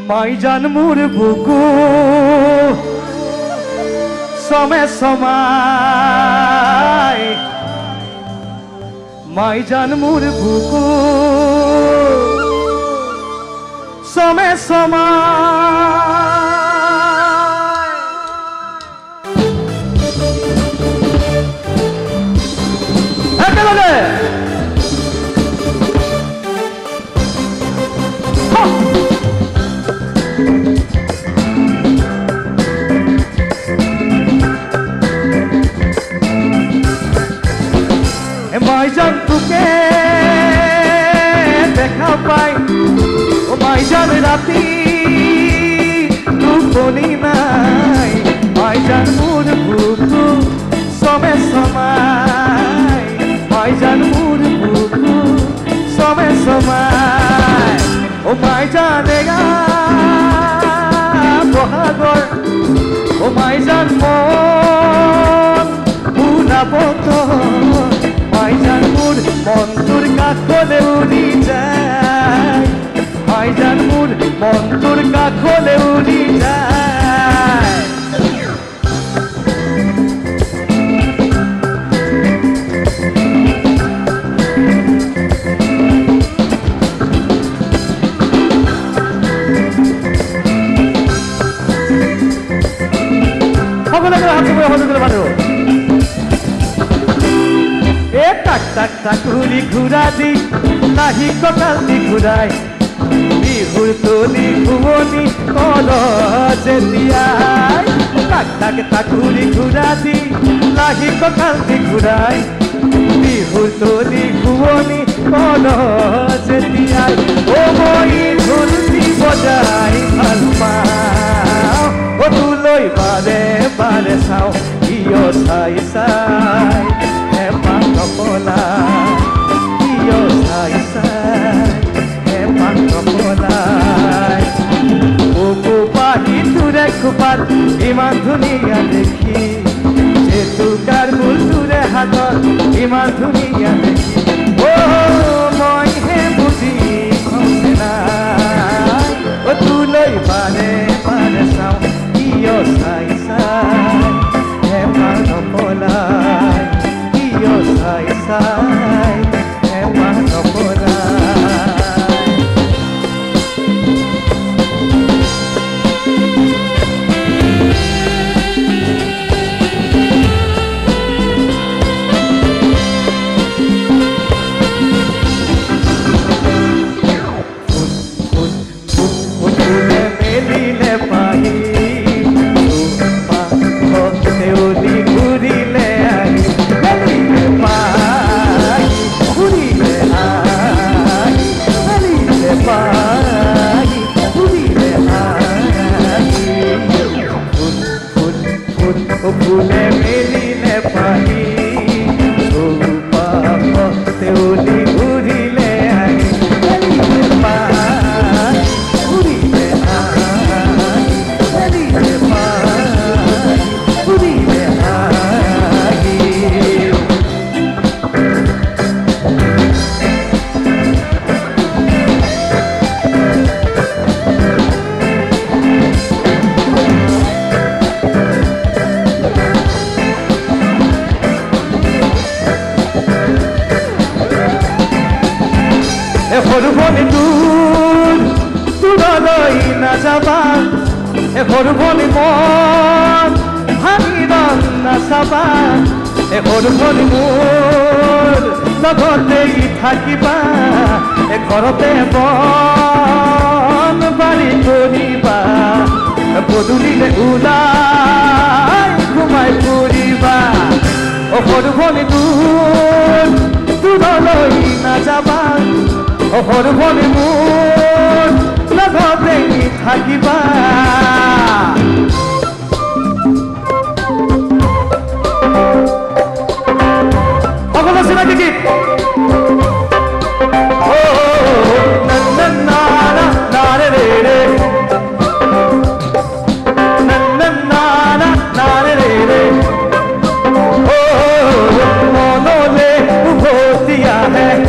মাইজান মোর বুকু সমে সমাই মাইজান মোর বুকু সমে সমাই একেলগে মাইজান তোকে দেখা পাই ও মাইজান রাতি টোপনি নাই মাইজান মোর বুকু সমে সমাই মাইজান মোর বুকু সমে সমাই ও মাইজান বহাগর ও মাইজান মন পুনাবত মাইজান মোর মন্তুর কাখলে উড়ি যায় মাইজান মোর মন্তুর কাখলে উড়ি যায় সকলে হাত করে হাত করে বাঁধো টাক টাক টাকুরি ঘুরা দি নাহি কটাল দি ঘুরাই বিহুর তলি ঘুমনি কল যেতিয়াই টাক টাক টাকুরি ঘুরা দি নাহি কটাল দি ঘুরাই বিহুর তলি ঘুমনি কল যেতিয়াই ও মই ঢোলটি বজাই ভাল পাওঁ ও তুলৈ বাৰে বাৰে চাওঁ কিয় চাই চাই Pangkola, iyo say say, pangkola. Buku pahit ture kupat, iman dunia dekhi. Jetukar mul ture hatot, iman dunia dekhi. Oh, moi he buji khonsenai. Oh, tuloi pare pare sao, iyo say say, pangkola. Yo say say, pangkola. Phule meline pahi sopa teuli urile ai meline pahi urile ai meline pahi urile ai Horuboni duraloi na jaba e horuboni mon haniran na saba e horuboni mor lagotei thakiba e ghorote bon bari koriba podulile ulai ঘুমাই ফুৰিবা o horuboni duraloi na jaba O horuboni mor lagate thakiba Ogolo sinaki git na na na na re re re na na na na re re re monole ubho diya hai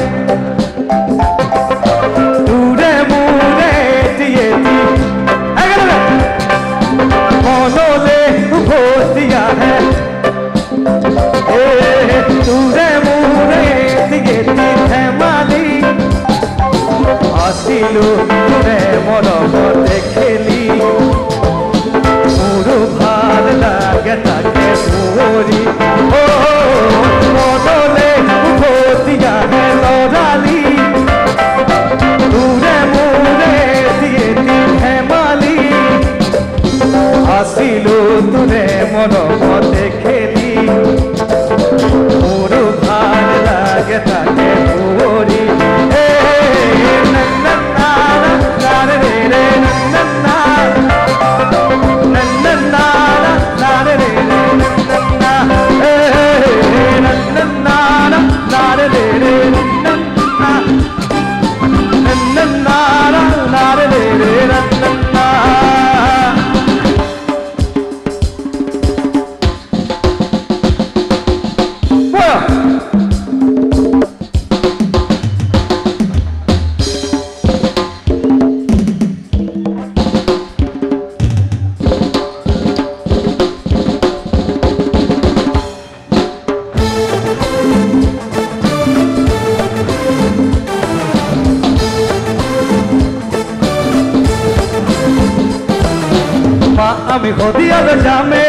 আমি হদিয়াল জামে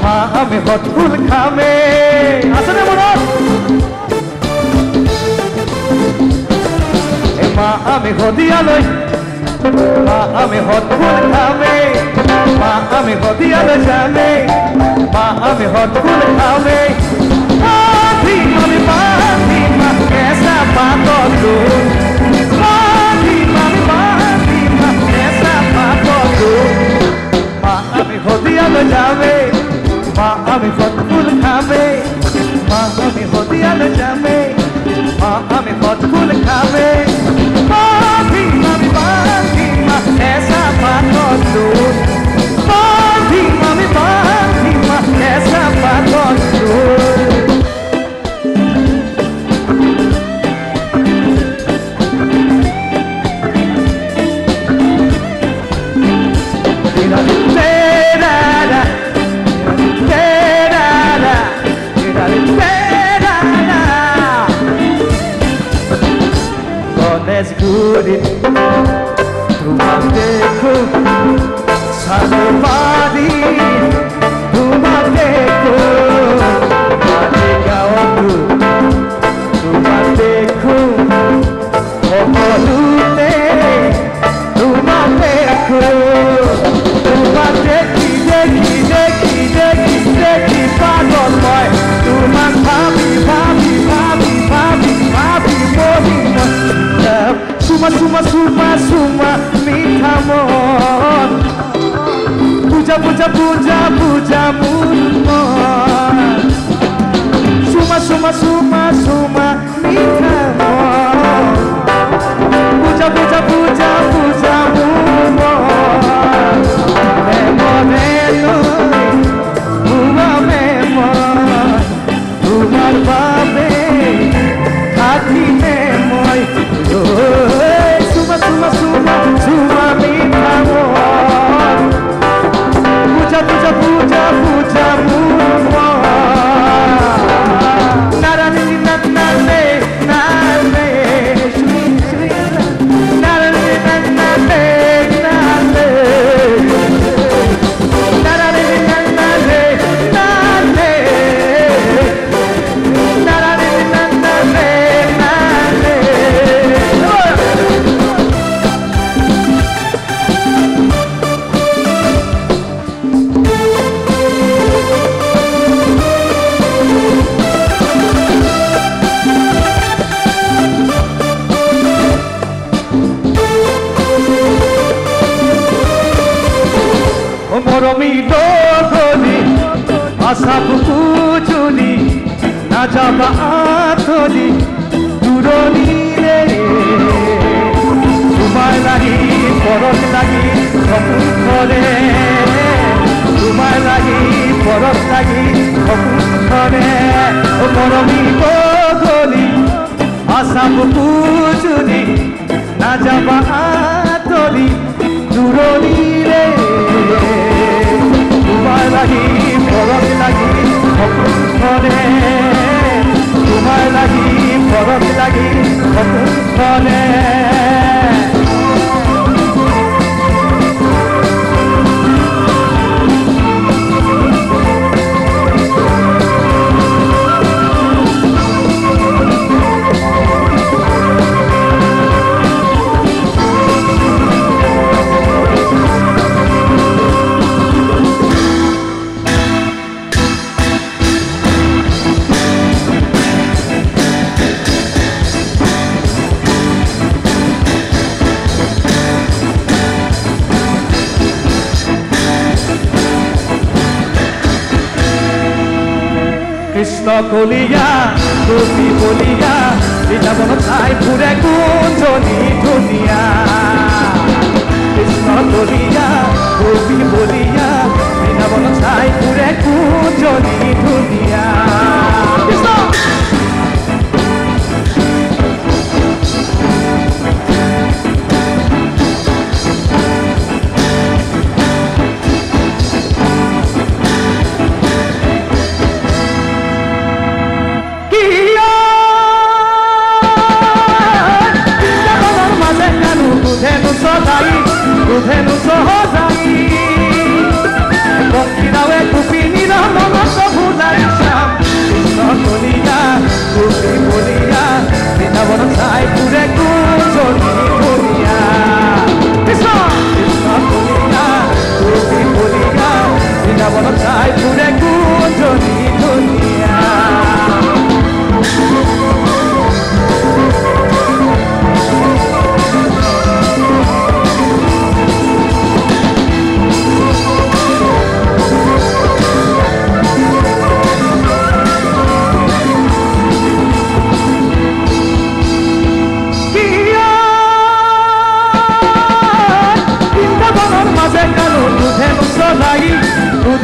মা আমি হতফুল খামে আসলে মরদ মা আমি হদিয়াল মা আমি হতফুল খামে মা আমি হদিয়াল জামে মা আমি হতফুল খামে আমি পাখি মা কেসা পাতো তু হদিয়াল যাবে মা আমি ফটফুল খাবে মা আমি হদিয়াল যাবে মা আমি ফটফুল খাবে পাখি আমি পাখি মা এসা পাতো তু পাখি আমি পাখি মা এসা পাতো তু Let's do it. Tumar dekho, sare badi. Tumar dekho, badi gao tu. Tumar dekho, okolute. Tumar dekho, tumar dekhi dekhi dekhi dekhi dekhi pagol boy. Tumar bhabi bhabi bhabi bhabi bhabi bhabi. Suma suma suma suma mitha mon puja puja puja puja mon suma suma suma suma mitha mon puja puja puja puja mon memoreno uma memor tumar babe thaki memoy suma suma suma suma mitha mon puja puja puja puja mon narani nanane nane shri shri narani nanane nane narani nanane nane narani nanane nane মরমি Dolly আশা পুজুলি না যাবা আতলি দূরনিরে তোমায় লাগি পরশ লাগি সপন করে তোমায় লাগি পরশ লাগি সপন করে মরমি ডলি আশা পুজুলি না যাবা আতলি দূরনিরে তোমায় লাগি পরশ লাগি সপন করে তোমায় লাগি পরশ লাগি সপন করে কৃষ্ণ কলিয়া গোপী বলিয়া বৃন্দাবন ঠাই ফুৰে কুঞ্জনী ধুনীয়া কৃষ্ণ কলিয়া গোপী বলিয়া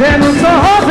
ধেনু চহক